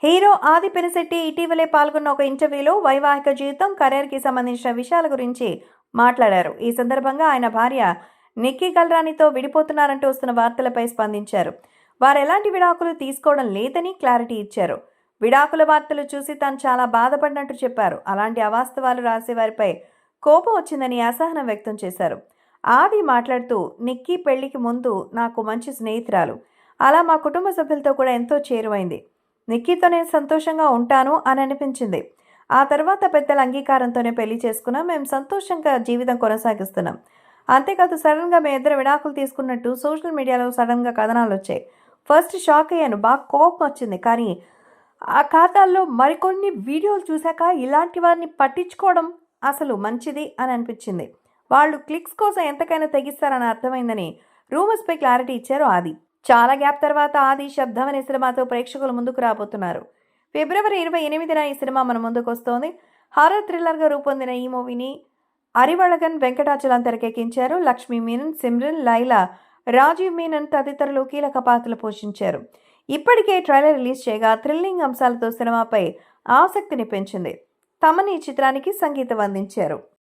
Hero ఆది పినిశెట్టి ఇటీవలే పాల్గొన్న ఒక ఇంటర్వ్యూలో వైవాహిక జీవితం, కెరీర్కి సంబంధించిన విషయాల గురించి మాట్లాడారు. ఈ సందర్భంగా ఆయన భార్య నిక్కీ గల్రానితో విడిపోతున్నారంటూ వస్తున్న వార్తలపై స్పందించారు. వారు ఎలాంటి విడాకులు తీసుకోవడం లేదని క్లారిటీ ఇచ్చారు. విడాకుల వార్తలు చూసి తాను చాలా బాధపడినట్టు చెప్పారు. అలాంటి అవాస్తవాలు రాసేవారిపై కోపం వచ్చిందని అసహనం వ్యక్తం చేశారు. ఆది మాట్లాడుతూ, నిక్కీ పెళ్లికి ముందు నాకు మంచి స్నేహితురాలు. అలా మా కుటుంబ సభ్యులతో కూడా ఎంతో చేరువైంది. నిక్కీతో నేను సంతోషంగా ఉంటాను అని అనిపించింది. ఆ తర్వాత పెద్దల అంగీకారంతోనే పెళ్లి చేసుకున్నాం. మేము సంతోషంగా జీవితం కొనసాగిస్తున్నాం. అంతేకాదు, సడన్గా మేమిద్దరు విడాకులు తీసుకున్నట్టు సోషల్ మీడియాలో సడన్గా కథనాలు వచ్చాయి. ఫస్ట్ షాక్ అయ్యాను, బాగా కోపం వచ్చింది. కానీ ఆ ఖాతాల్లో మరికొన్ని వీడియోలు చూశాక ఇలాంటి వారిని పట్టించుకోవడం అసలు మంచిది అని అనిపించింది. వాళ్ళు క్లిక్స్ కోసం ఎంతకైనా తెగిస్తారని అర్థమైందని రూమర్స్పై క్లారిటీ ఇచ్చారు ఆది. చాలా గ్యాప్ తర్వాత ఆది శబ్దం అనే సినిమాతో ప్రేక్షకుల ముందుకు రాబోతున్నారు. ఫిబ్రవరి 28న ఈ సినిమా మన ముందుకు వస్తోంది. హారర్ థ్రిల్లర్గా రూపొందిన ఈ మూవీని అరివళగన్ వెంకటాచలం తెరకెక్కించారు. లక్ష్మీ మీనన్, సిమ్రన్, లైలా, రాజీవ్ మీనన్ తదితరులు కీలక పాత్రలు పోషించారు. ఇప్పటికే ట్రైలర్ రిలీజ్ చేయగా థ్రిల్లింగ్ అంశాలతో సినిమాపై ఆసక్తిని పెంచింది. తమన్ ఈ చిత్రానికి సంగీతం అందించారు.